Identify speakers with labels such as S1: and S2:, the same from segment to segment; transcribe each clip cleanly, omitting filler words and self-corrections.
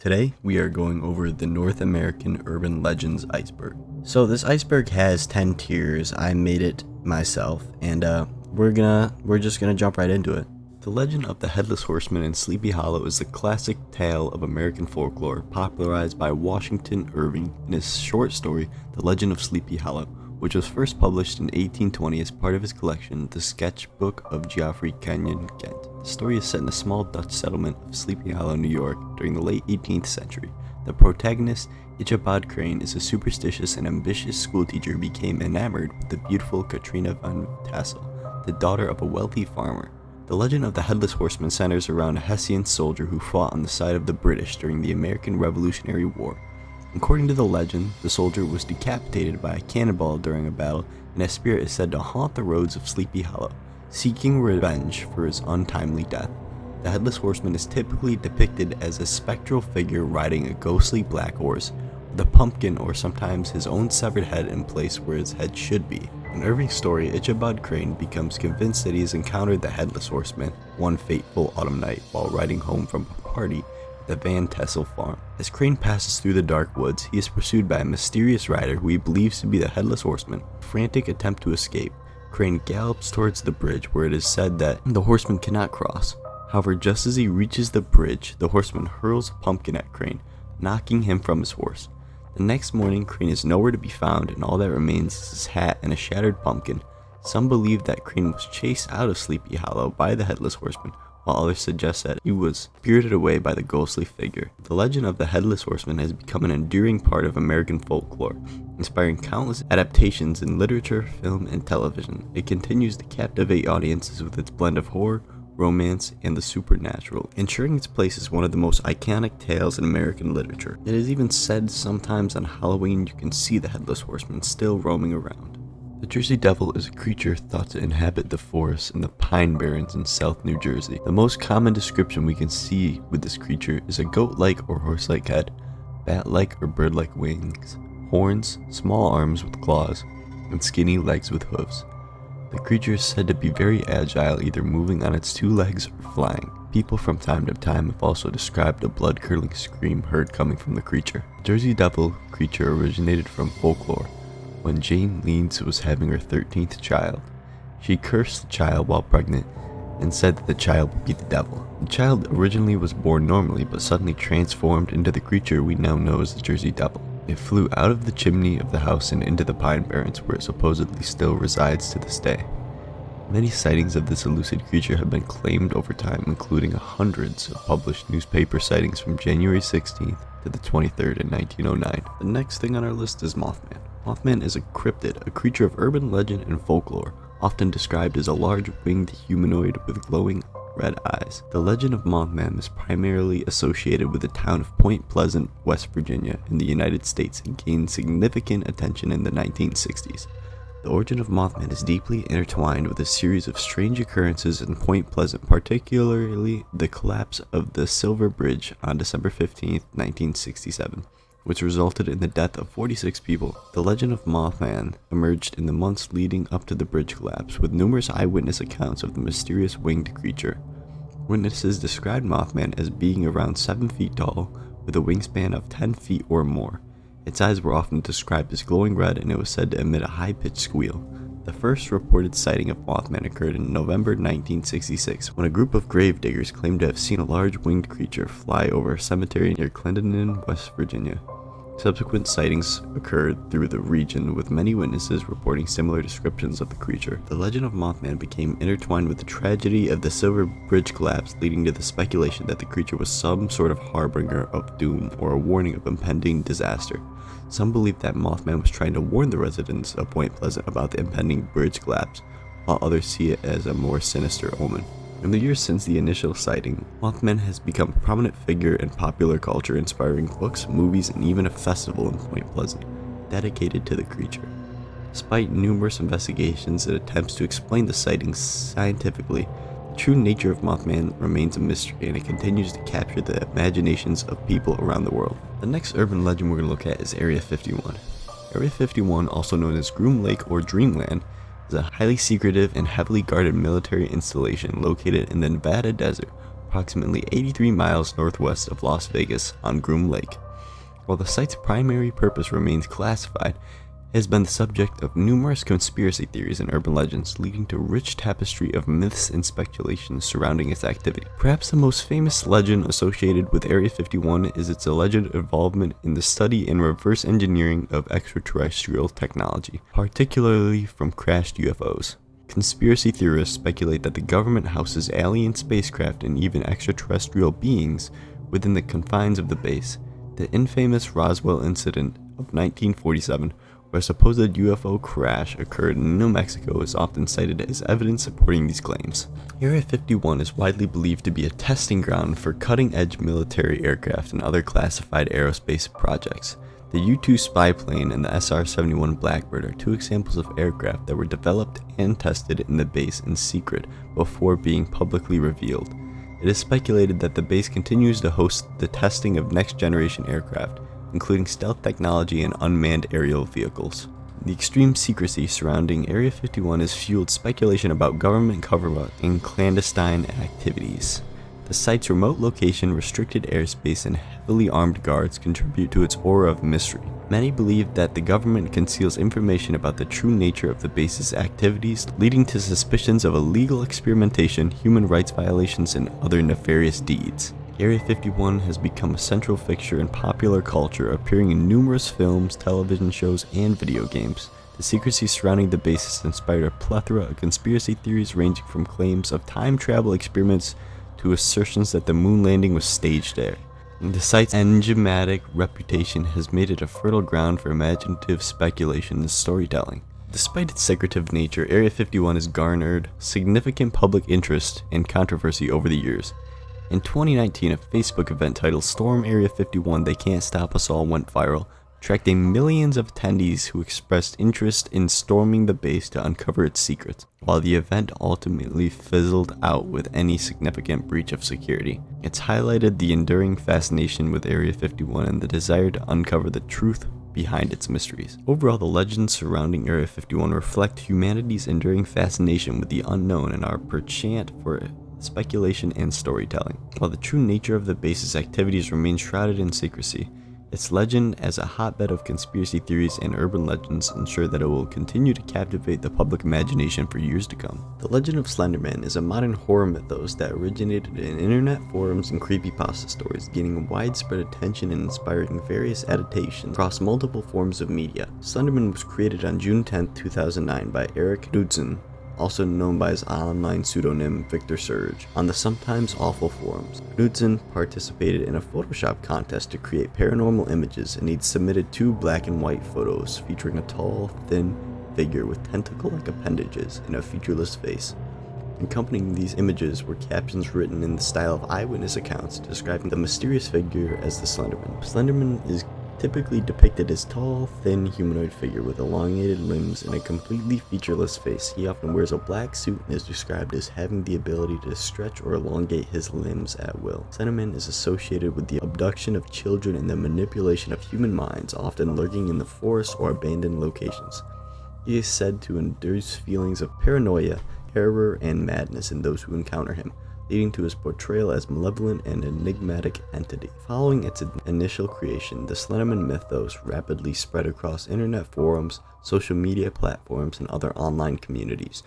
S1: Today, we are going over the North American Urban Legends Iceberg. So this iceberg has 10 tiers. I made it myself, and we're just gonna jump right into it. The legend of the Headless Horseman in Sleepy Hollow is the classic tale of American folklore popularized by Washington Irving in his short story, The Legend of Sleepy Hollow, which was first published in 1820 as part of his collection, The Sketchbook of Geoffrey Kenyon Kent. The story is set in the small Dutch settlement of Sleepy Hollow, New York, during the late 18th century. The protagonist, Ichabod Crane, is a superstitious and ambitious schoolteacher who became enamored with the beautiful Katrina van Tassel, the daughter of a wealthy farmer. The legend of the Headless Horseman centers around a Hessian soldier who fought on the side of the British during the American Revolutionary War. According to the legend, the soldier was decapitated by a cannonball during a battle, and his spirit is said to haunt the roads of Sleepy Hollow, seeking revenge for his untimely death. The Headless Horseman is typically depicted as a spectral figure riding a ghostly black horse, with a pumpkin or sometimes his own severed head in place where his head should be. In Irving's story, Ichabod Crane becomes convinced that he has encountered the Headless Horseman one fateful autumn night while riding home from a party at the Van Tassel farm. As Crane passes through the dark woods, he is pursued by a mysterious rider who he believes to be the Headless Horseman. In a frantic attempt to escape, Crane gallops towards the bridge where it is said that the horseman cannot cross. However, just as he reaches the bridge, the horseman hurls a pumpkin at Crane, knocking him from his horse. The next morning, Crane is nowhere to be found, and all that remains is his hat and a shattered pumpkin. Some believe that Crane was chased out of Sleepy Hollow by the Headless Horseman, while others suggest that he was spirited away by the ghostly figure. The legend of the Headless Horseman has become an enduring part of American folklore, inspiring countless adaptations in literature, film, and television. It continues to captivate audiences with its blend of horror, romance, and the supernatural, ensuring its place as one of the most iconic tales in American literature. It is even said sometimes on Halloween you can see the Headless Horseman still roaming around. The Jersey Devil is a creature thought to inhabit the forests in the Pine Barrens in South New Jersey. The most common description we can see with this creature is a goat-like or horse-like head, bat-like or bird-like wings, horns, small arms with claws, and skinny legs with hooves. The creature is said to be very agile, either moving on its two legs or flying. People from time to time have also described a blood-curdling scream heard coming from the creature. The Jersey Devil creature originated from folklore. When Jane Leeds was having her 13th child, she cursed the child while pregnant and said that the child would be the devil. The child originally was born normally but suddenly transformed into the creature we now know as the Jersey Devil. It flew out of the chimney of the house and into the Pine Barrens, where it supposedly still resides to this day. Many sightings of this elusive creature have been claimed over time, including hundreds of published newspaper sightings from January 16th to the 23rd in 1909. The next thing on our list is Mothman. Mothman is a cryptid, a creature of urban legend and folklore, often described as a large winged humanoid with glowing red eyes. The legend of Mothman is primarily associated with the town of Point Pleasant, West Virginia, in the United States, and gained significant attention in the 1960s. The origin of Mothman is deeply intertwined with a series of strange occurrences in Point Pleasant, particularly the collapse of the Silver Bridge on December 15, 1967. Which resulted in the death of 46 people. The legend of Mothman emerged in the months leading up to the bridge collapse, with numerous eyewitness accounts of the mysterious winged creature. Witnesses described Mothman as being around 7 feet tall, with a wingspan of 10 feet or more. Its eyes were often described as glowing red, and it was said to emit a high-pitched squeal. The first reported sighting of Mothman occurred in November 1966, when a group of grave diggers claimed to have seen a large winged creature fly over a cemetery near Clendenin, West Virginia. Subsequent sightings occurred through the region, with many witnesses reporting similar descriptions of the creature. The legend of Mothman became intertwined with the tragedy of the Silver Bridge collapse, leading to the speculation that the creature was some sort of harbinger of doom or a warning of impending disaster. Some believe that Mothman was trying to warn the residents of Point Pleasant about the impending bridge collapse, while others see it as a more sinister omen. In the years since the initial sighting, Mothman has become a prominent figure in popular culture, inspiring books, movies, and even a festival in Point Pleasant, dedicated to the creature. Despite numerous investigations and attempts to explain the sightings scientifically, the true nature of Mothman remains a mystery, and it continues to capture the imaginations of people around the world. The next urban legend we're going to look at is Area 51. Area 51, also known as Groom Lake or Dreamland, is a highly secretive and heavily guarded military installation located in the Nevada desert, approximately 83 miles northwest of Las Vegas on Groom Lake. While the site's primary purpose remains classified, it has been the subject of numerous conspiracy theories and urban legends, leading to a rich tapestry of myths and speculations surrounding its activity. Perhaps the most famous legend associated with Area 51 is its alleged involvement in the study and reverse engineering of extraterrestrial technology, particularly from crashed UFOs. Conspiracy theorists speculate that the government houses alien spacecraft and even extraterrestrial beings within the confines of the base. The infamous Roswell incident of 1947, where a supposed UFO crash occurred in New Mexico, is often cited as evidence supporting these claims. Area 51 is widely believed to be a testing ground for cutting-edge military aircraft and other classified aerospace projects. The U-2 spy plane and the SR-71 Blackbird are two examples of aircraft that were developed and tested in the base in secret before being publicly revealed. It is speculated that the base continues to host the testing of next-generation aircraft, including stealth technology and unmanned aerial vehicles. The extreme secrecy surrounding Area 51 has fueled speculation about government cover-up and clandestine activities. The site's remote location, restricted airspace, and heavily armed guards contribute to its aura of mystery. Many believe that the government conceals information about the true nature of the base's activities, leading to suspicions of illegal experimentation, human rights violations, and other nefarious deeds. Area 51 has become a central fixture in popular culture, appearing in numerous films, television shows, and video games. The secrecy surrounding the base has inspired a plethora of conspiracy theories ranging from claims of time travel experiments to assertions that the moon landing was staged there. The site's enigmatic reputation has made it a fertile ground for imaginative speculation and storytelling. Despite its secretive nature, Area 51 has garnered significant public interest and controversy over the years. In 2019, a Facebook event titled Storm Area 51 They Can't Stop Us All went viral, attracting millions of attendees who expressed interest in storming the base to uncover its secrets. While the event ultimately fizzled out with any significant breach of security, it's highlighted the enduring fascination with Area 51 and the desire to uncover the truth behind its mysteries. Overall, the legends surrounding Area 51 reflect humanity's enduring fascination with the unknown and are perchant for speculation and storytelling. While the true nature of the base's activities remains shrouded in secrecy, its legend as a hotbed of conspiracy theories and urban legends ensure that it will continue to captivate the public imagination for years to come. The legend of Slenderman is a modern horror mythos that originated in internet forums and creepypasta stories, gaining widespread attention and inspiring various adaptations across multiple forms of media. Slenderman was created on June 10, 2009 by Eric Knudsen, also known by his online pseudonym Victor Surge, on the Sometimes Awful forums. Knudsen participated in a Photoshop contest to create paranormal images, and he'd submitted 2 black and white photos featuring a tall, thin figure with tentacle-like appendages and a featureless face. Accompanying these images were captions written in the style of eyewitness accounts describing the mysterious figure as the Slenderman. Slenderman is typically depicted as tall, thin humanoid figure with elongated limbs and a completely featureless face. He often wears a black suit and is described as having the ability to stretch or elongate his limbs at will. Slenderman is associated with the abduction of children and the manipulation of human minds, often lurking in the forest or abandoned locations. He is said to induce feelings of paranoia, terror, and madness in those who encounter him, leading to his portrayal as malevolent and enigmatic entity. Following its initial creation, the Slenderman mythos rapidly spread across internet forums, social media platforms, and other online communities.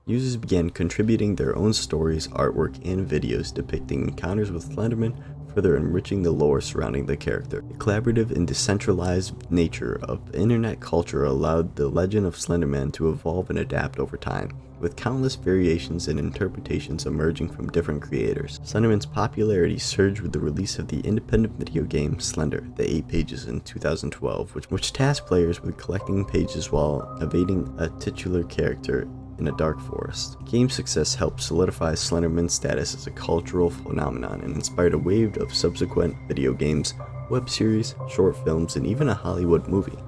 S1: Users began contributing their own stories, artwork, and videos depicting encounters with Slenderman, further enriching the lore surrounding the character. The collaborative and decentralized nature of internet culture allowed the legend of Slenderman to evolve and adapt over time, with countless variations and interpretations emerging from different creators. Slenderman's popularity surged with the release of the independent video game Slender, the 8 Pages in 2012, which tasked players with collecting pages while evading a titular character in a dark forest. The game's success helped solidify Slenderman's status as a cultural phenomenon and inspired a wave of subsequent video games, web series, short films, and even a Hollywood movie.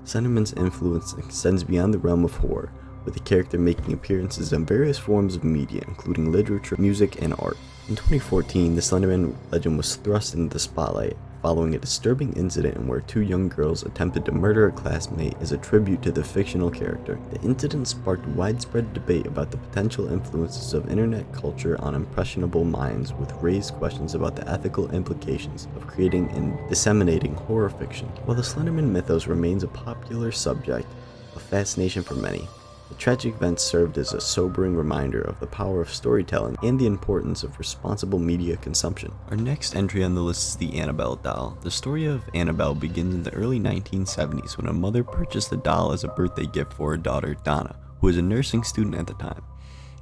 S1: Slenderman's influence extends beyond the realm of horror, with the character making appearances in various forms of media, including literature, music, and art. In 2014, the Slenderman legend was thrust into the spotlight following a disturbing incident in where two young girls attempted to murder a classmate is a tribute to the fictional character. The incident sparked widespread debate about the potential influences of internet culture on impressionable minds, with raised questions about the ethical implications of creating and disseminating horror fiction. While the Slenderman mythos remains a popular subject of fascination for many, the tragic event served as a sobering reminder of the power of storytelling and the importance of responsible media consumption. Our next entry on the list is the Annabelle doll. The story of Annabelle begins in the early 1970s when a mother purchased the doll as a birthday gift for her daughter, Donna, who was a nursing student at the time.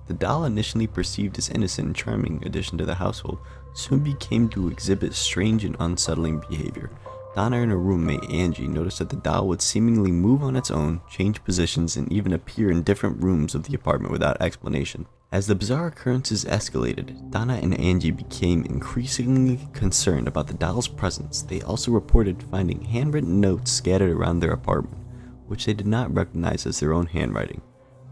S1: The doll, initially perceived as innocent and charming addition to the household, soon became to exhibit strange and unsettling behavior. Donna and her roommate, Angie, noticed that the doll would seemingly move on its own, change positions, and even appear in different rooms of the apartment without explanation. As the bizarre occurrences escalated, Donna and Angie became increasingly concerned about the doll's presence. They also reported finding handwritten notes scattered around their apartment, which they did not recognize as their own handwriting.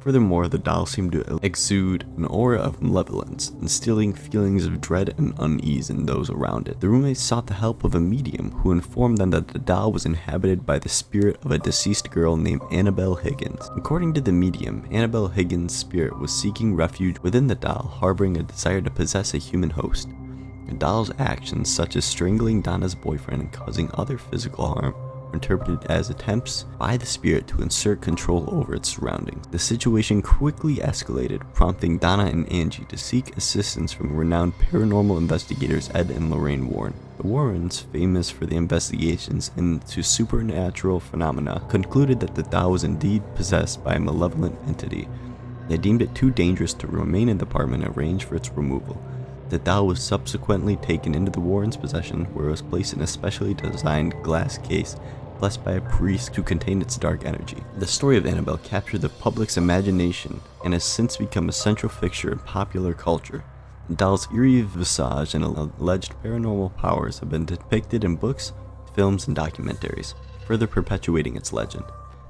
S1: Furthermore, the doll seemed to exude an aura of malevolence, instilling feelings of dread and unease in those around it. The roommates sought the help of a medium, who informed them that the doll was inhabited by the spirit of a deceased girl named Annabelle Higgins. According to the medium, Annabelle Higgins' spirit was seeking refuge within the doll, harboring a desire to possess a human host. The doll's actions, such as strangling Donna's boyfriend and causing other physical harm, interpreted as attempts by the spirit to insert control over its surroundings. The situation quickly escalated, prompting Donna and Angie to seek assistance from renowned paranormal investigators Ed and Lorraine Warren. The Warrens, famous for the investigations into supernatural phenomena, concluded that the doll was indeed possessed by a malevolent entity. They deemed it too dangerous to remain in the apartment and arranged for its removal. The doll was subsequently taken into the Warrens' possession, where it was placed in a specially designed glass case blessed by a priest to contain its dark energy. The story of Annabelle captured the public's imagination and has since become a central fixture in popular culture. The doll's eerie visage and alleged paranormal powers have been depicted in books, films, and documentaries, further perpetuating its legend.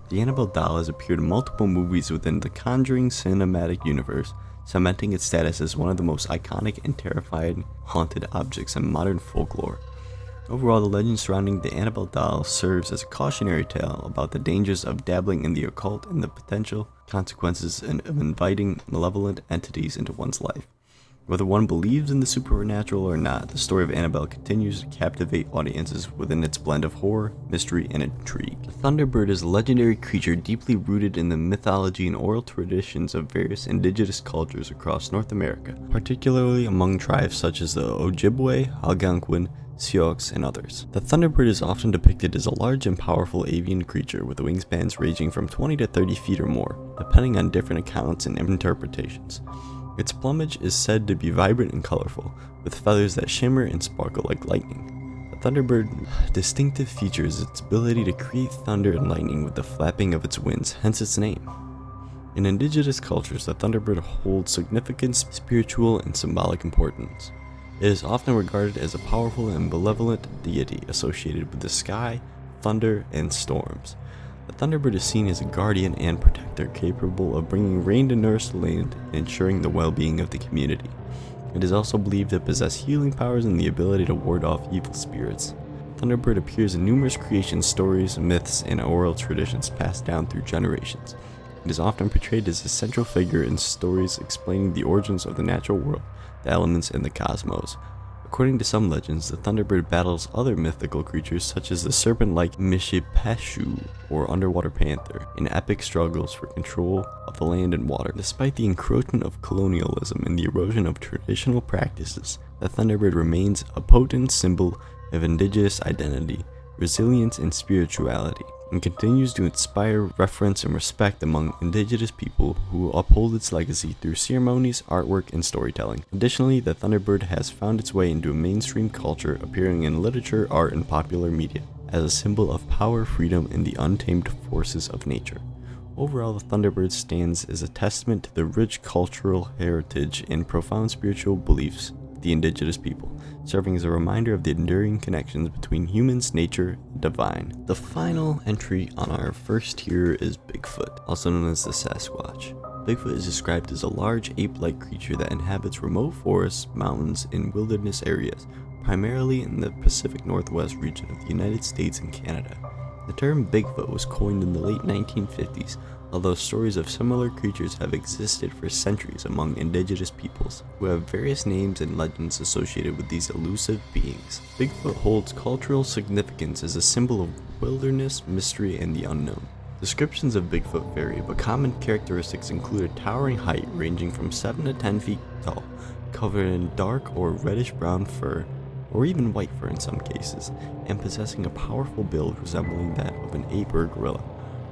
S1: The Annabelle doll has appeared in multiple movies within the Conjuring cinematic universe, cementing its status as one of the most iconic and terrifying haunted objects in modern folklore. Overall, the legend surrounding the Annabelle doll serves as a cautionary tale about the dangers of dabbling in the occult and the potential consequences of inviting malevolent entities into one's life. Whether one believes in the supernatural or not, the story of Annabelle continues to captivate audiences within its blend of horror, mystery, and intrigue. The Thunderbird is a legendary creature deeply rooted in the mythology and oral traditions of various indigenous cultures across North America, particularly among tribes such as the Ojibwe, Algonquin, Sioux, and others. The Thunderbird is often depicted as a large and powerful avian creature with wingspans ranging from 20 to 30 feet or more, depending on different accounts and interpretations. Its plumage is said to be vibrant and colorful, with feathers that shimmer and sparkle like lightning. The Thunderbird's distinctive feature is its ability to create thunder and lightning with the flapping of its wings, hence its name. In indigenous cultures, the Thunderbird holds significant spiritual and symbolic importance. It is often regarded as a powerful and benevolent deity associated with the sky, thunder, and storms. The Thunderbird is seen as a guardian and protector capable of bringing rain to nourish the land and ensuring the well-being of the community. It is also believed to possess healing powers and the ability to ward off evil spirits. Thunderbird appears in numerous creation stories, myths, and oral traditions passed down through generations. It is often portrayed as a central figure in stories explaining the origins of the natural world, the elements, and the cosmos. According to some legends, the Thunderbird battles other mythical creatures such as the serpent-like Mishipeshu or underwater panther in epic struggles for control of the land and water. Despite the encroachment of colonialism and the erosion of traditional practices, the Thunderbird remains a potent symbol of indigenous identity, resilience, and spirituality, and continues to inspire reverence and respect among indigenous people who uphold its legacy through ceremonies, artwork, and storytelling. Additionally, the Thunderbird has found its way into a mainstream culture, appearing in literature, art, and popular media as a symbol of power, freedom, and the untamed forces of nature. Overall, the Thunderbird stands as a testament to the rich cultural heritage and profound spiritual beliefs of the indigenous people, serving as a reminder of the enduring connections between humans, nature, and divine. The final entry on our first tier is Bigfoot, also known as the Sasquatch. Bigfoot is described as a large ape-like creature that inhabits remote forests, mountains, and wilderness areas, primarily in the Pacific Northwest region of the United States and Canada. The term Bigfoot was coined in the late 1950s, although stories of similar creatures have existed for centuries among indigenous peoples, who have various names and legends associated with these elusive beings. Bigfoot holds cultural significance as a symbol of wilderness, mystery, and the unknown. Descriptions of Bigfoot vary, but common characteristics include a towering height ranging from 7 to 10 feet tall, covered in dark or reddish-brown fur, or even white fur in some cases, and possessing a powerful build resembling that of an ape or gorilla.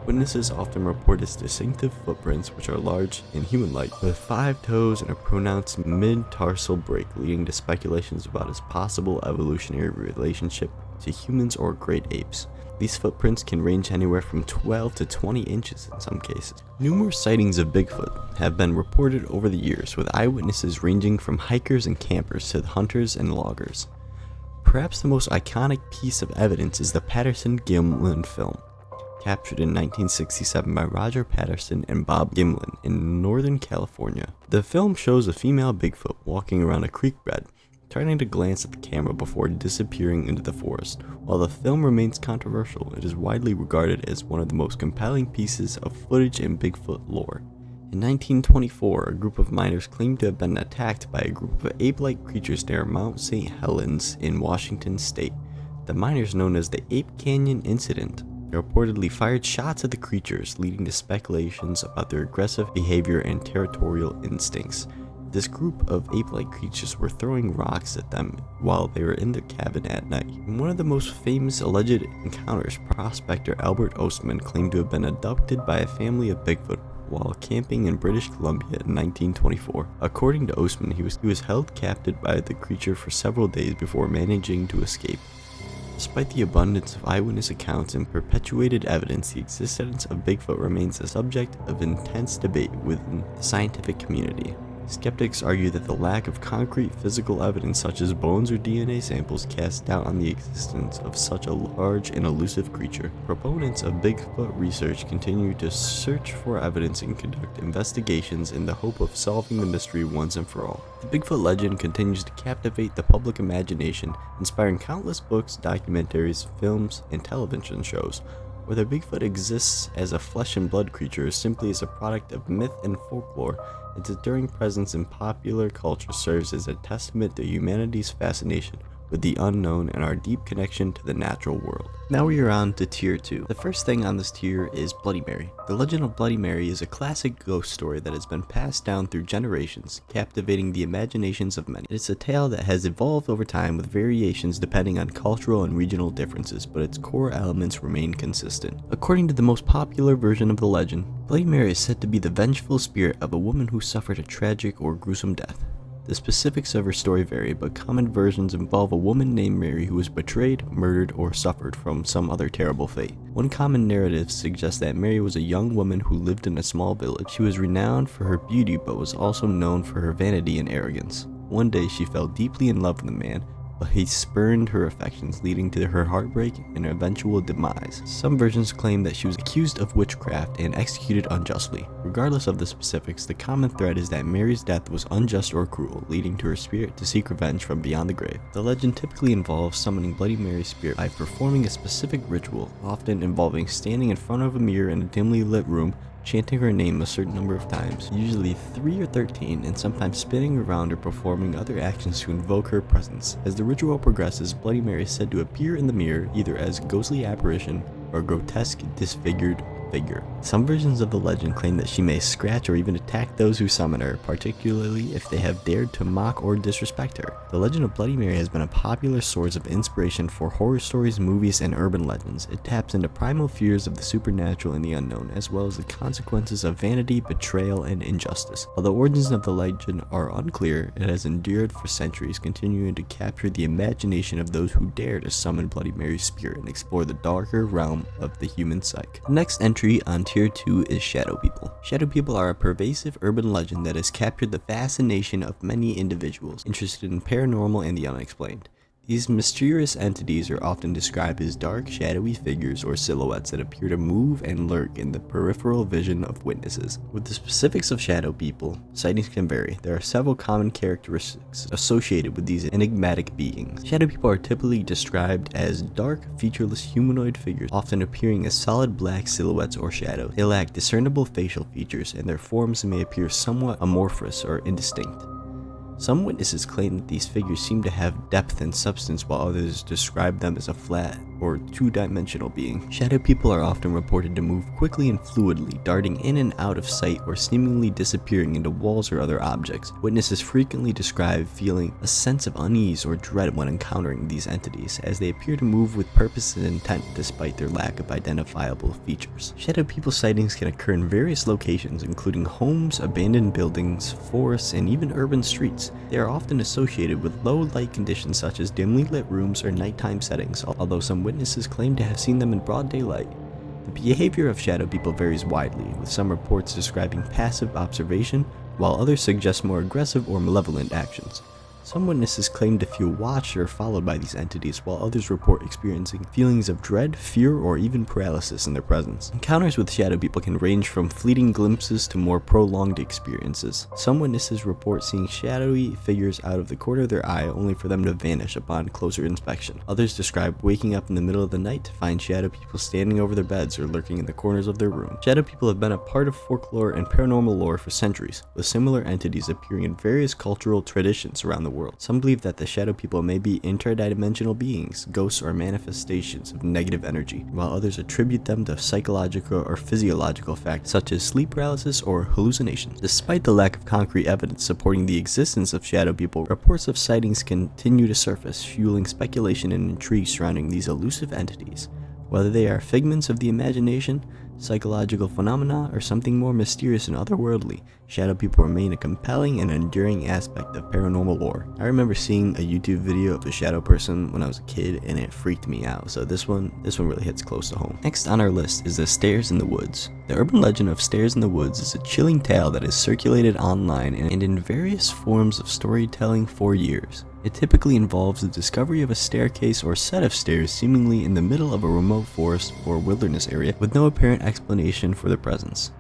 S1: Witnesses often report its distinctive footprints, which are large and human-like, with 5 toes and a pronounced mid-tarsal break, leading to speculations about its possible evolutionary relationship to humans or great apes. These footprints can range anywhere from 12 to 20 inches in some cases. Numerous sightings of Bigfoot have been reported over the years, with eyewitnesses ranging from hikers and campers to hunters and loggers. Perhaps the most iconic piece of evidence is the Patterson-Gimlin film, captured in 1967 by Roger Patterson and Bob Gimlin in Northern California. The film shows a female Bigfoot walking around a creek bed, turning to glance at the camera before disappearing into the forest. While the film remains controversial, it is widely regarded as one of the most compelling pieces of footage in Bigfoot lore. In 1924, a group of miners claimed to have been attacked by a group of ape-like creatures near Mount St. Helens in Washington state. The miners, known as the Ape Canyon Incident, reportedly fired shots at the creatures, leading to speculations about their aggressive behavior and territorial instincts. This group of ape-like creatures were throwing rocks at them while they were in their cabin at night. In one of the most famous alleged encounters, prospector Albert Ostman claimed to have been abducted by a family of Bigfoot while camping in British Columbia in 1924. According to Ostman, he was held captive by the creature for several days before managing to escape. Despite the abundance of eyewitness accounts and perpetuated evidence, the existence of Bigfoot remains a subject of intense debate within the scientific community. Skeptics argue that the lack of concrete physical evidence such as bones or DNA samples casts doubt on the existence of such a large and elusive creature. Proponents of Bigfoot research continue to search for evidence and conduct investigations in the hope of solving the mystery once and for all. The Bigfoot legend continues to captivate the public imagination, inspiring countless books, documentaries, films, and television shows. Whether Bigfoot exists as a flesh and blood creature or simply as a product of myth and folklore, its enduring presence in popular culture serves as a testament to humanity's fascination with the unknown and our deep connection to the natural world. Now we are on to Tier 2. The first thing on this tier is Bloody Mary. The legend of Bloody Mary is a classic ghost story that has been passed down through generations, captivating the imaginations of many. It's a tale that has evolved over time with variations depending on cultural and regional differences, but its core elements remain consistent. According to the most popular version of the legend, Bloody Mary is said to be the vengeful spirit of a woman who suffered a tragic or gruesome death. The specifics of her story vary, but common versions involve a woman named Mary who was betrayed, murdered, or suffered from some other terrible fate. One common narrative suggests that Mary was a young woman who lived in a small village. She was renowned for her beauty, but was also known for her vanity and arrogance. One day she fell deeply in love with a man, but he spurned her affections, leading to her heartbreak and eventual demise. Some versions claim that she was accused of witchcraft and executed unjustly. Regardless of the specifics, the common thread is that Mary's death was unjust or cruel, leading to her spirit to seek revenge from beyond the grave. The legend typically involves summoning Bloody Mary's spirit by performing a specific ritual, often involving standing in front of a mirror in a dimly lit room, chanting her name a certain number of times, usually 3 or 13, and sometimes spinning around or performing other actions to invoke her presence. As the ritual progresses, Bloody Mary is said to appear in the mirror either as a ghostly apparition or a grotesque, disfigured figure. Some versions of the legend claim that she may scratch or even attack those who summon her, particularly if they have dared to mock or disrespect her. The legend of Bloody Mary has been a popular source of inspiration for horror stories, movies, and urban legends. It taps into primal fears of the supernatural and the unknown, as well as the consequences of vanity, betrayal, and injustice. While the origins of the legend are unclear, it has endured for centuries, continuing to capture the imagination of those who dare to summon Bloody Mary's spirit and explore the darker realm of the human psyche. The next entry on Tier 2 is Shadow People. Shadow People are a pervasive urban legend that has captured the fascination of many individuals interested in paranormal and the unexplained. These mysterious entities are often described as dark, shadowy figures or silhouettes that appear to move and lurk in the peripheral vision of witnesses. With the specifics of shadow people, sightings can vary. There are several common characteristics associated with these enigmatic beings. Shadow people are typically described as dark, featureless humanoid figures, often appearing as solid black silhouettes or shadows. They lack discernible facial features, and their forms may appear somewhat amorphous or indistinct. Some witnesses claim that these figures seem to have depth and substance, while others describe them as a flat or two-dimensional being. Shadow people are often reported to move quickly and fluidly, darting in and out of sight or seemingly disappearing into walls or other objects. Witnesses frequently describe feeling a sense of unease or dread when encountering these entities, as they appear to move with purpose and intent despite their lack of identifiable features. Shadow people sightings can occur in various locations, including homes, abandoned buildings, forests, and even urban streets. They are often associated with low light conditions such as dimly lit rooms or nighttime settings, although some witnesses claim to have seen them in broad daylight. The behavior of shadow people varies widely, with some reports describing passive observation, while others suggest more aggressive or malevolent actions. Some witnesses claim to feel watched or followed by these entities, while others report experiencing feelings of dread, fear, or even paralysis in their presence. Encounters with shadow people can range from fleeting glimpses to more prolonged experiences. Some witnesses report seeing shadowy figures out of the corner of their eye, only for them to vanish upon closer inspection. Others describe waking up in the middle of the night to find shadow people standing over their beds or lurking in the corners of their room. Shadow people have been a part of folklore and paranormal lore for centuries, with similar entities appearing in various cultural traditions around the world. Some believe that the shadow people may be interdimensional beings, ghosts, or manifestations of negative energy, while others attribute them to psychological or physiological factors such as sleep paralysis or hallucinations. Despite the lack of concrete evidence supporting the existence of shadow people, reports of sightings continue to surface, fueling speculation and intrigue surrounding these elusive entities. Whether they are figments of the imagination, psychological phenomena, or something more mysterious and otherworldly, shadow people remain a compelling and enduring aspect of paranormal lore. I remember seeing a YouTube video of a shadow person when I was a kid, and it freaked me out, so this one really hits close to home. Next on our list is the Stairs in the Woods. The urban legend of Stairs in the Woods is a chilling tale that has circulated online and in various forms of storytelling for years. It typically involves the discovery of a staircase or set of stairs seemingly in the middle of a remote forest or wilderness area with no apparent explanation for their presence.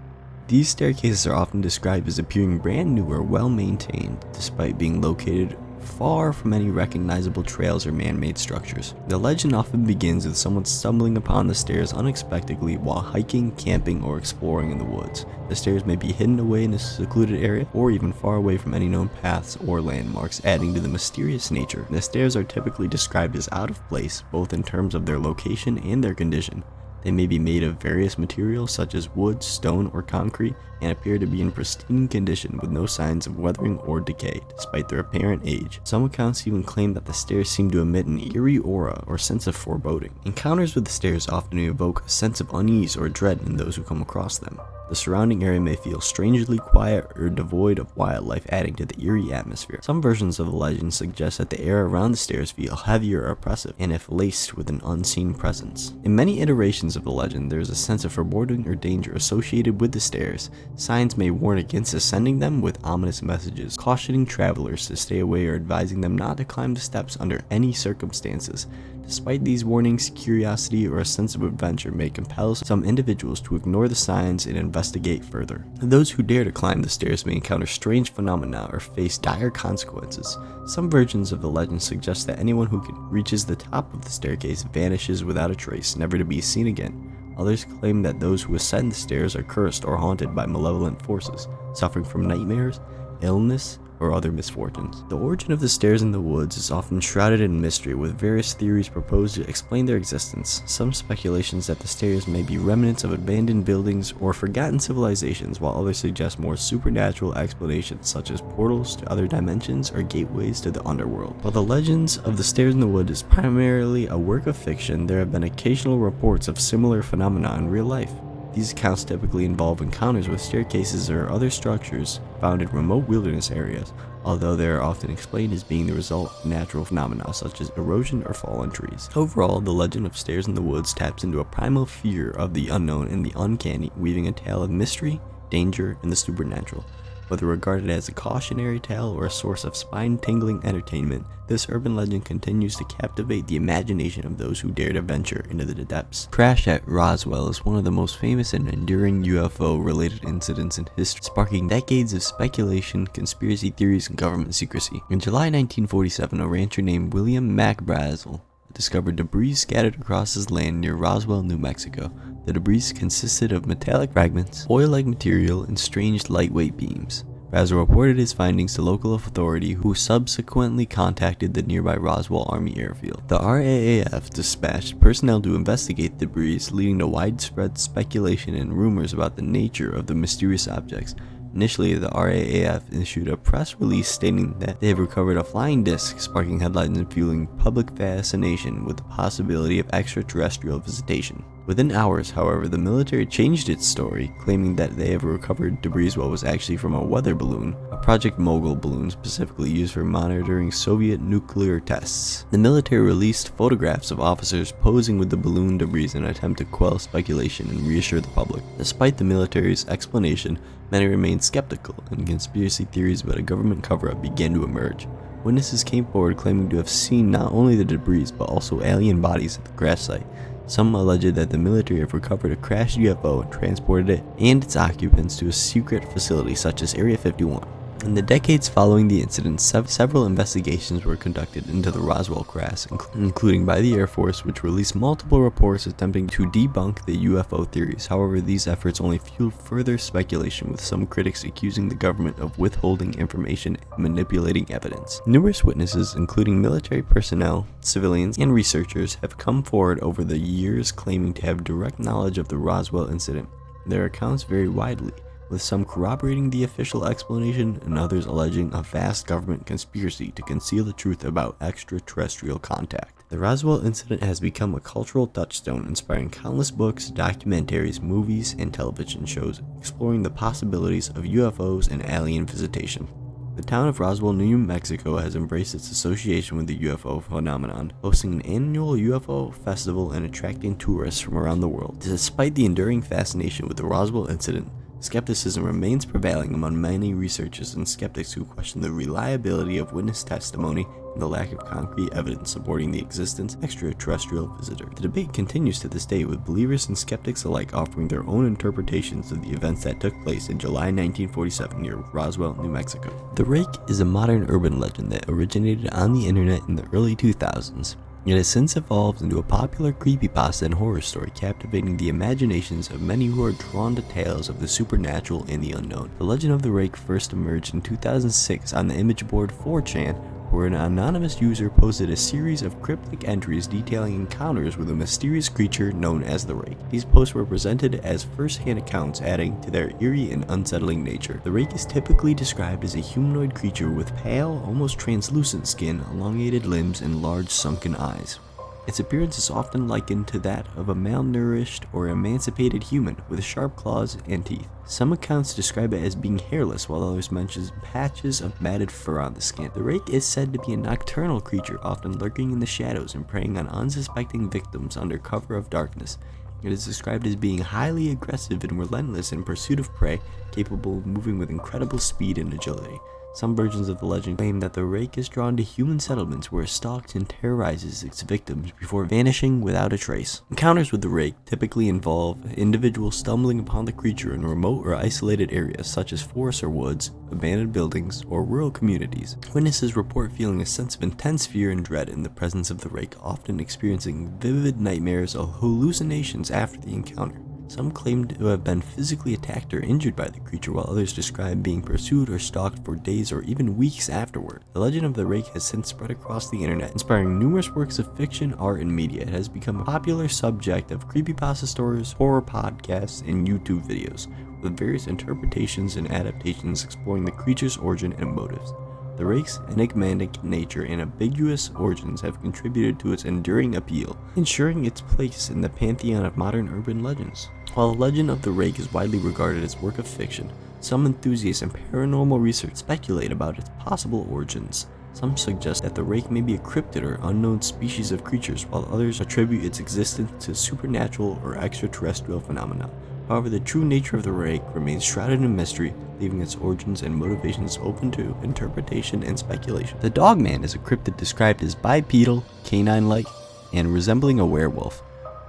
S1: These staircases are often described as appearing brand new or well maintained, despite being located far from any recognizable trails or man-made structures. The legend often begins with someone stumbling upon the stairs unexpectedly while hiking, camping, or exploring in the woods. The stairs may be hidden away in a secluded area or even far away from any known paths or landmarks, adding to the mysterious nature. The stairs are typically described as out of place, both in terms of their location and their condition. They may be made of various materials such as wood, stone, or concrete, and appear to be in pristine condition with no signs of weathering or decay, despite their apparent age. Some accounts even claim that the stairs seem to emit an eerie aura or sense of foreboding. Encounters with the stairs often evoke a sense of unease or dread in those who come across them. The surrounding area may feel strangely quiet or devoid of wildlife, adding to the eerie atmosphere. Some versions of the legend suggest that the air around the stairs feel heavy or oppressive, and if laced with an unseen presence. In many iterations of the legend, there is a sense of foreboding or danger associated with the stairs. Signs may warn against ascending them with ominous messages, cautioning travelers to stay away or advising them not to climb the steps under any circumstances. Despite these warnings, curiosity or a sense of adventure may compel some individuals to ignore the signs and investigate further. Those who dare to climb the stairs may encounter strange phenomena or face dire consequences. Some versions of the legend suggest that anyone who reaches the top of the staircase vanishes without a trace, never to be seen again. Others claim that those who ascend the stairs are cursed or haunted by malevolent forces, suffering from nightmares, illness, or other misfortunes. The origin of the stairs in the woods is often shrouded in mystery, with various theories proposed to explain their existence. Some speculations that the stairs may be remnants of abandoned buildings or forgotten civilizations, while others suggest more supernatural explanations such as portals to other dimensions or gateways to the underworld. While the legends of the stairs in the wood is primarily a work of fiction, there have been occasional reports of similar phenomena in real life. These accounts typically involve encounters with staircases or other structures found in remote wilderness areas, although they are often explained as being the result of natural phenomena such as erosion or fallen trees. Overall, the legend of Stairs in the Woods taps into a primal fear of the unknown and the uncanny, weaving a tale of mystery, danger, and the supernatural. Whether regarded as a cautionary tale or a source of spine-tingling entertainment, this urban legend continues to captivate the imagination of those who dare to venture into the depths. Crash at Roswell is one of the most famous and enduring UFO-related incidents in history, sparking decades of speculation, conspiracy theories, and government secrecy. In July 1947, a rancher named William McBrazel discovered debris scattered across his land near Roswell, New Mexico. The debris consisted of metallic fragments, oil-like material, and strange lightweight beams. Brazel reported his findings to local authority, who subsequently contacted the nearby Roswell Army Airfield. The RAAF dispatched personnel to investigate the debris, leading to widespread speculation and rumors about the nature of the mysterious objects. Initially, the RAAF issued a press release stating that they have recovered a flying disc, sparking headlines and fueling public fascination with the possibility of extraterrestrial visitation. Within hours, however, the military changed its story, claiming that they have recovered debris what was actually from a weather balloon, a Project Mogul balloon specifically used for monitoring Soviet nuclear tests. The military released photographs of officers posing with the balloon debris in an attempt to quell speculation and reassure the public. Despite the military's explanation, many remained skeptical, and conspiracy theories about a government cover-up began to emerge. Witnesses came forward claiming to have seen not only the debris but also alien bodies at the crash site. Some alleged that the military have recovered a crashed UFO and transported it and its occupants to a secret facility such as Area 51. In the decades following the incident, several investigations were conducted into the Roswell crash, including by the Air Force, which released multiple reports attempting to debunk the UFO theories. However, these efforts only fueled further speculation, with some critics accusing the government of withholding information and manipulating evidence. Numerous witnesses, including military personnel, civilians, and researchers, have come forward over the years claiming to have direct knowledge of the Roswell incident. Their accounts vary widely, with some corroborating the official explanation and others alleging a vast government conspiracy to conceal the truth about extraterrestrial contact. The Roswell incident has become a cultural touchstone, inspiring countless books, documentaries, movies, and television shows exploring the possibilities of UFOs and alien visitation. The town of Roswell, New Mexico has embraced its association with the UFO phenomenon, hosting an annual UFO festival and attracting tourists from around the world. Despite the enduring fascination with the Roswell incident, skepticism remains prevailing among many researchers and skeptics who question the reliability of witness testimony and the lack of concrete evidence supporting the existence of extraterrestrial visitors. The debate continues to this day, with believers and skeptics alike offering their own interpretations of the events that took place in July 1947 near Roswell, New Mexico. The Rake is a modern urban legend that originated on the internet in the early 2000s. It has since evolved into a popular creepypasta and horror story, captivating the imaginations of many who are drawn to tales of the supernatural and the unknown. The legend of the Rake first emerged in 2006 on the image board 4chan, where an anonymous user posted a series of cryptic entries detailing encounters with a mysterious creature known as the Rake. These posts were presented as first-hand accounts, adding to their eerie and unsettling nature. The Rake is typically described as a humanoid creature with pale, almost translucent skin, elongated limbs, and large sunken eyes. Its appearance is often likened to that of a malnourished or emancipated human with sharp claws and teeth. Some accounts describe it as being hairless, while others mention patches of matted fur on the skin. The Rake is said to be a nocturnal creature, often lurking in the shadows and preying on unsuspecting victims under cover of darkness. It is described as being highly aggressive and relentless in pursuit of prey, capable of moving with incredible speed and agility. Some versions of the legend claim that the Rake is drawn to human settlements where it stalks and terrorizes its victims before vanishing without a trace. Encounters with the Rake typically involve individuals stumbling upon the creature in remote or isolated areas such as forests or woods, abandoned buildings, or rural communities. Witnesses report feeling a sense of intense fear and dread in the presence of the Rake, often experiencing vivid nightmares or hallucinations after the encounter. Some claim to have been physically attacked or injured by the creature, while others describe being pursued or stalked for days or even weeks afterward. The legend of the Rake has since spread across the internet, inspiring numerous works of fiction, art, and media. It has become a popular subject of creepypasta stories, horror podcasts, and YouTube videos, with various interpretations and adaptations exploring the creature's origin and motives. The Rake's enigmatic nature and ambiguous origins have contributed to its enduring appeal, ensuring its place in the pantheon of modern urban legends. While the legend of the Rake is widely regarded as a work of fiction, some enthusiasts and paranormal research speculate about its possible origins. Some suggest that the Rake may be a cryptid or unknown species of creatures, while others attribute its existence to supernatural or extraterrestrial phenomena. However, the true nature of the Rake remains shrouded in mystery, leaving its origins and motivations open to interpretation and speculation. The Dogman is a cryptid described as bipedal, canine-like, and resembling a werewolf.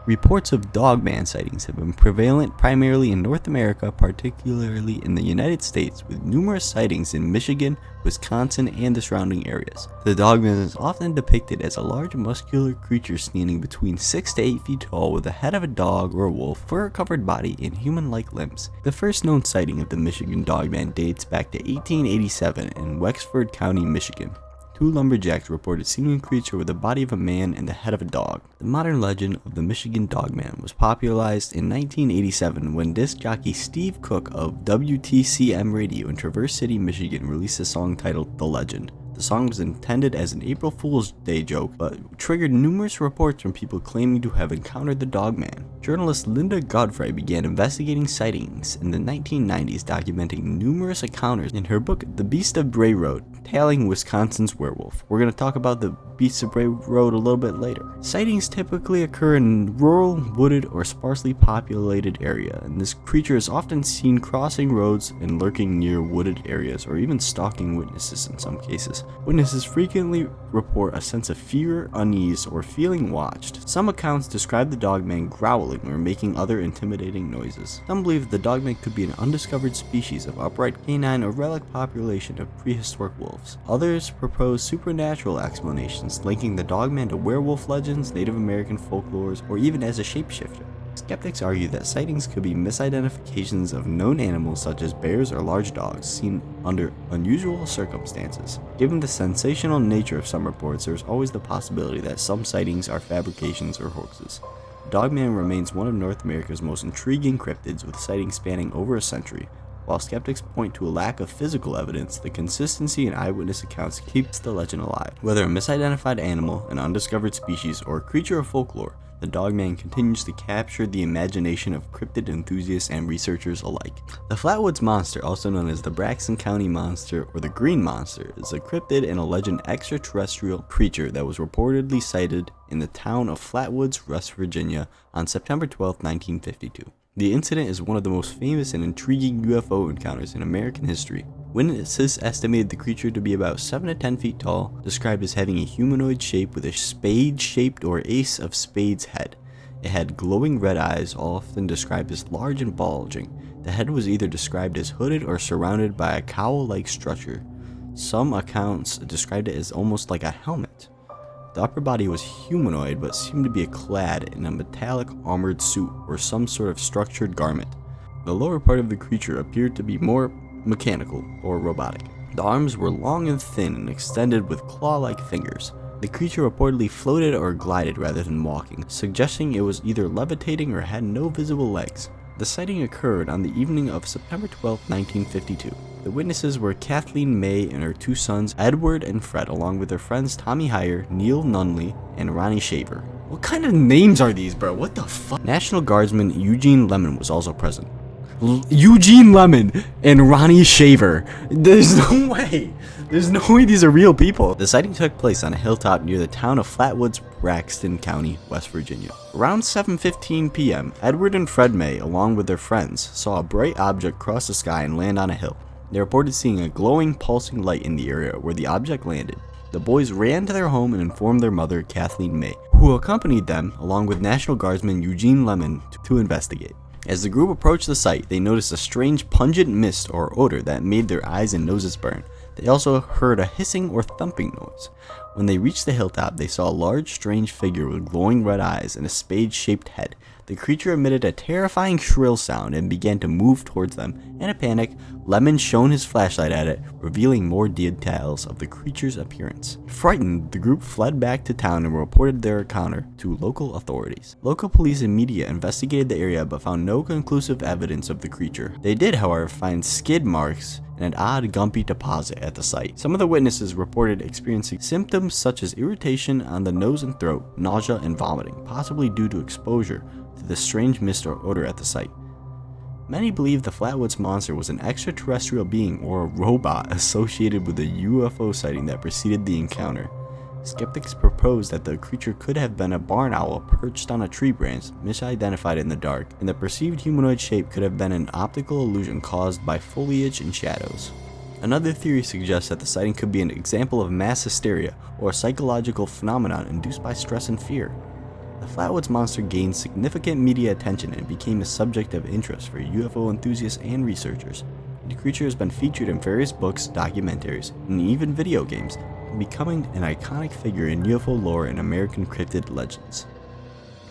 S1: Reports of Dogman sightings have been prevalent primarily in North America, particularly in the United States, with numerous sightings in Michigan, Wisconsin, and the surrounding areas. The Dogman is often depicted as a large muscular creature standing between 6 to 8 feet tall with the head of a dog or a wolf, fur-covered body, and human-like limbs. The first known sighting of the Michigan Dogman dates back to 1887 in Wexford County, Michigan. 2 lumberjacks reported seeing a creature with the body of a man and the head of a dog. The modern legend of the Michigan Dogman was popularized in 1987 when disc jockey Steve Cook of WTCM Radio in Traverse City, Michigan released a song titled The Legend. The song was intended as an April Fool's Day joke, but triggered numerous reports from people claiming to have encountered the Dogman. Journalist Linda Godfrey began investigating sightings in the 1990s, documenting numerous encounters in her book The Beast of Bray Road, Tailing Wisconsin's Werewolf. We're going to talk about the Beast of Bray Road a little bit later. Sightings typically occur in rural, wooded, or sparsely populated area, and this creature is often seen crossing roads and lurking near wooded areas, or even stalking witnesses in some cases. Witnesses frequently report a sense of fear, unease, or feeling watched. Some accounts describe the Dogman growling or making other intimidating noises. Some believe the Dogman could be an undiscovered species of upright canine or relic population of prehistoric wolves. Others propose supernatural explanations, linking the Dogman to werewolf legends, Native American folklores, or even as a shapeshifter. Skeptics argue that sightings could be misidentifications of known animals such as bears or large dogs seen under unusual circumstances. Given the sensational nature of some reports, there is always the possibility that some sightings are fabrications or hoaxes. The Dogman remains one of North America's most intriguing cryptids, with sightings spanning over a century. While skeptics point to a lack of physical evidence, the consistency in eyewitness accounts keeps the legend alive. Whether a misidentified animal, an undiscovered species, or a creature of folklore, the Dogman continues to capture the imagination of cryptid enthusiasts and researchers alike. The Flatwoods Monster, also known as the Braxton County Monster or the Green Monster, is a cryptid and alleged extraterrestrial creature that was reportedly sighted in the town of Flatwoods, West Virginia on September 12, 1952. The incident is one of the most famous and intriguing UFO encounters in American history. Witnesses estimated the creature to be about 7 to 10 feet tall, described as having a humanoid shape with a spade-shaped or ace of spades head. It had glowing red eyes, often described as large and bulging. The head was either described as hooded or surrounded by a cowl-like structure. Some accounts described it as almost like a helmet. The upper body was humanoid but seemed to be clad in a metallic armored suit or some sort of structured garment. The lower part of the creature appeared to be more mechanical or robotic. The arms were long and thin and extended with claw-like fingers. The creature reportedly floated or glided rather than walking, suggesting it was either levitating or had no visible legs. The sighting occurred on the evening of September 12, 1952. The witnesses were Kathleen May and her 2 sons, Edward and Fred, along with their friends Tommy Heyer, Neil Nunley, and Ronnie Shaver. What kind of names are these, bro? What the fuck? National Guardsman Eugene Lemon was also present. Eugene Lemon and Ronnie Shaver. There's no way. There's no way these are real people. The sighting took place on a hilltop near the town of Flatwoods, Braxton County, West Virginia. Around 7:15 p.m., Edward and Fred May, along with their friends, saw a bright object cross the sky and land on a hill. They reported seeing a glowing, pulsing light in the area where the object landed. The boys ran to their home and informed their mother, Kathleen May, who accompanied them, along with National Guardsman Eugene Lemon, to investigate. As the group approached the site, they noticed a strange pungent mist or odor that made their eyes and noses burn. They also heard a hissing or thumping noise. When they reached the hilltop, they saw a large, strange figure with glowing red eyes and a spade-shaped head. The creature emitted a terrifying shrill sound and began to move towards them. In a panic, Lemon shone his flashlight at it, revealing more details of the creature's appearance. Frightened, the group fled back to town and reported their encounter to local authorities. Local police and media investigated the area but found no conclusive evidence of the creature. They did, however, find skid marks and an odd gumpy deposit at the site. Some of the witnesses reported experiencing symptoms such as irritation on the nose and throat, nausea, and vomiting, possibly due to exposure to the strange mist or odor at the site. Many believe the Flatwoods Monster was an extraterrestrial being or a robot associated with the UFO sighting that preceded the encounter. Skeptics propose that the creature could have been a barn owl perched on a tree branch, misidentified in the dark, and the perceived humanoid shape could have been an optical illusion caused by foliage and shadows. Another theory suggests that the sighting could be an example of mass hysteria or a psychological phenomenon induced by stress and fear. The Flatwoods Monster gained significant media attention and became a subject of interest for UFO enthusiasts and researchers. The creature has been featured in various books, documentaries, and even video games, becoming an iconic figure in UFO lore and American cryptid legends.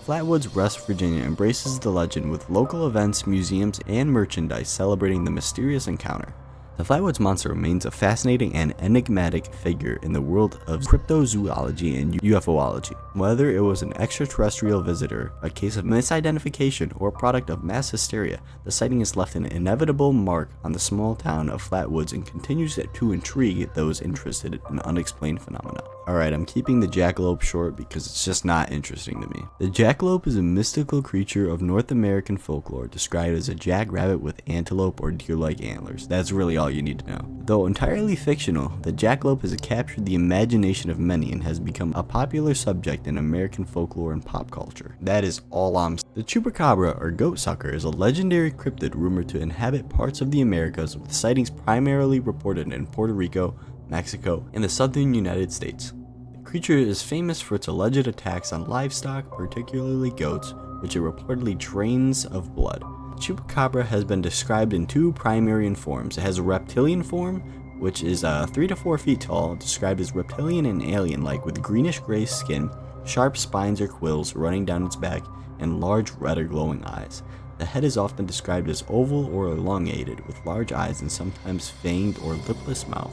S1: Flatwoods, West Virginia embraces the legend with local events, museums, and merchandise celebrating the mysterious encounter. The Flatwoods Monster remains a fascinating and enigmatic figure in the world of cryptozoology and UFOlogy. Whether it was an extraterrestrial visitor, a case of misidentification, or a product of mass hysteria, the sighting has left an inevitable mark on the small town of Flatwoods and continues to intrigue those interested in unexplained phenomena. Alright, I'm keeping the jackalope short because it's just not interesting to me. The jackalope is a mystical creature of North American folklore described as a jackrabbit with antelope or deer-like antlers. That's really all you need to know. Though entirely fictional, the jackalope has captured the imagination of many and has become a popular subject in American folklore and pop culture. That is all I'm saying. The Chupacabra or goat sucker is a legendary cryptid rumored to inhabit parts of the Americas, with sightings primarily reported in Puerto Rico, Mexico, and the southern United States. The creature is famous for its alleged attacks on livestock, particularly goats, which it reportedly drains of blood. Chupacabra has been described in two primary forms. It has a reptilian form, which is 3 to 4 feet tall, described as reptilian and alien-like with greenish-gray skin, sharp spines or quills running down its back, and large red or glowing eyes. The head is often described as oval or elongated, with large eyes and sometimes fanged or lipless mouth.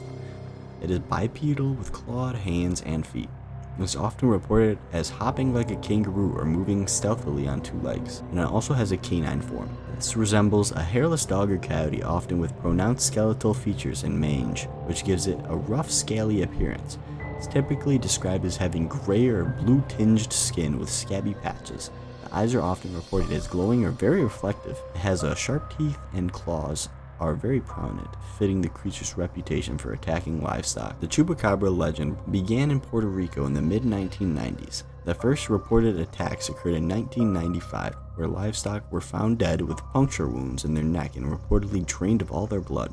S1: It is bipedal with clawed hands and feet. It is often reported as hopping like a kangaroo or moving stealthily on 2 legs, and it also has a canine form. This resembles a hairless dog or coyote, often with pronounced skeletal features and mange, which gives it a rough, scaly appearance. It's typically described as having gray or blue-tinged skin with scabby patches. The eyes are often reported as glowing or very reflective. It has sharp teeth and claws are very prominent, fitting the creature's reputation for attacking livestock. The Chupacabra legend began in Puerto Rico in the mid-1990s. The first reported attacks occurred in 1995, where livestock were found dead with puncture wounds in their neck and reportedly drained of all their blood.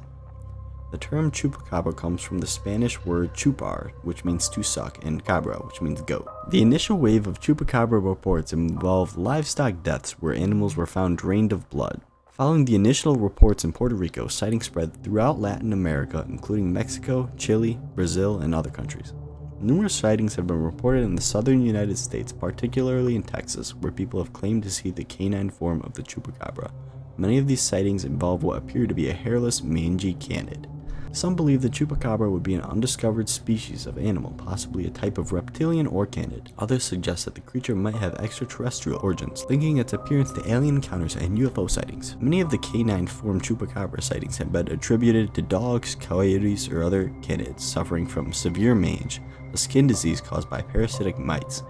S1: The term Chupacabra comes from the Spanish word chupar, which means to suck, and cabra, which means goat. The initial wave of Chupacabra reports involved livestock deaths where animals were found drained of blood. Following the initial reports in Puerto Rico, sightings spread throughout Latin America, including Mexico, Chile, Brazil, and other countries. Numerous sightings have been reported in the southern United States, particularly in Texas, where people have claimed to see the canine form of the Chupacabra. Many of these sightings involve what appear to be a hairless, mangy canid. Some believe the Chupacabra would be an undiscovered species of animal, possibly a type of reptilian or canid. Others suggest that the creature might have extraterrestrial origins, linking its appearance to alien encounters and UFO sightings. Many of the canine-form Chupacabra sightings have been attributed to dogs, coyotes, or other canids suffering from severe mange, a skin disease caused by parasitic mites.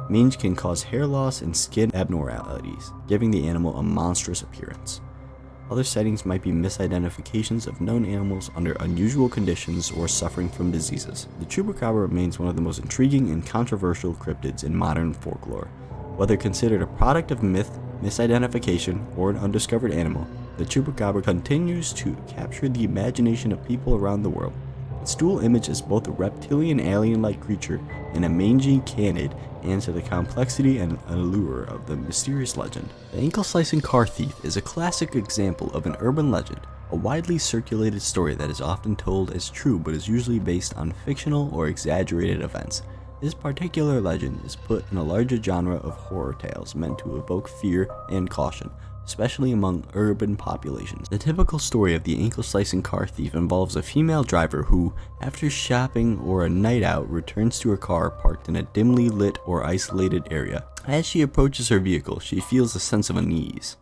S1: Mange can cause hair loss and skin abnormalities, giving the animal a monstrous appearance. Other sightings might be misidentifications of known animals under unusual conditions or suffering from diseases. The Chupacabra remains one of the most intriguing and controversial cryptids in modern folklore. Whether considered a product of myth, misidentification, or an undiscovered animal, the Chupacabra continues to capture the imagination of people around the world. Its dual image as both a reptilian alien-like creature and a mangy canid adds to the complexity and allure of the mysterious legend. The ankle-slicing car thief is a classic example of an urban legend, a widely circulated story that is often told as true but is usually based on fictional or exaggerated events. This particular legend is put in a larger genre of horror tales meant to evoke fear and caution, especially among urban populations. The typical story of the ankle-slicing car thief involves a female driver who, after shopping or a night out, returns to her car parked in a dimly lit or isolated area. As she approaches her vehicle, she feels a sense of unease.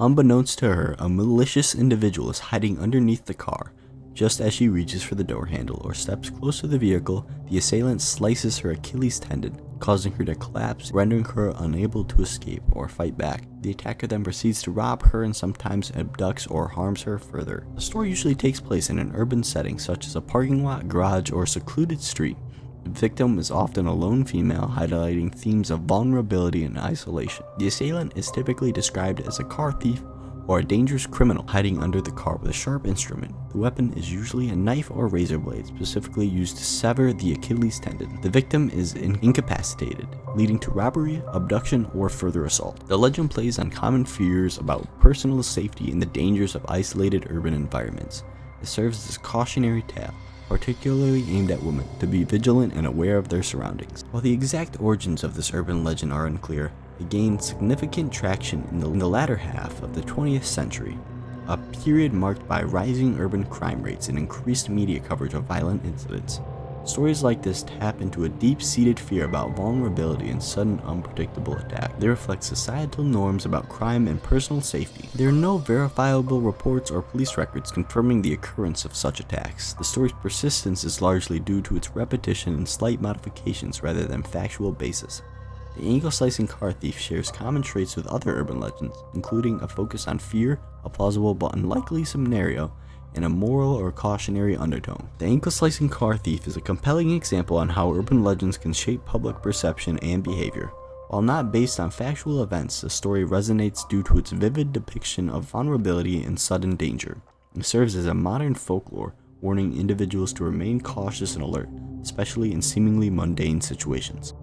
S1: Unbeknownst to her, a malicious individual is hiding underneath the car. Just as she reaches for the door handle or steps close to the vehicle, the assailant slices her Achilles tendon, causing her to collapse, rendering her unable to escape or fight back. The attacker then proceeds to rob her and sometimes abducts or harms her further. The story usually takes place in an urban setting such as a parking lot, garage, or secluded street. The victim is often a lone female, highlighting themes of vulnerability and isolation. The assailant is typically described as a car thief or a dangerous criminal hiding under the car with a sharp instrument. The weapon is usually a knife or razor blade, specifically used to sever the Achilles tendon. The victim is incapacitated, leading to robbery, abduction, or further assault. The legend plays on common fears about personal safety and the dangers of isolated urban environments. It serves as a cautionary tale, particularly aimed at women, to be vigilant and aware of their surroundings. While the exact origins of this urban legend are unclear, it gained significant traction in the latter half of the 20th century, a period marked by rising urban crime rates and increased media coverage of violent incidents. Stories like this tap into a deep-seated fear about vulnerability and sudden, unpredictable attack. They reflect societal norms about crime and personal safety. There are no verifiable reports or police records confirming the occurrence of such attacks. The story's persistence is largely due to its repetition and slight modifications rather than factual basis. The ankle-slicing car thief shares common traits with other urban legends, including a focus on fear, a plausible but unlikely scenario, and a moral or cautionary undertone. The ankle-slicing car thief is a compelling example on how urban legends can shape public perception and behavior. While not based on factual events, the story resonates due to its vivid depiction of vulnerability and sudden danger. It serves as a modern folklore, warning individuals to remain cautious and alert, especially in seemingly mundane situations.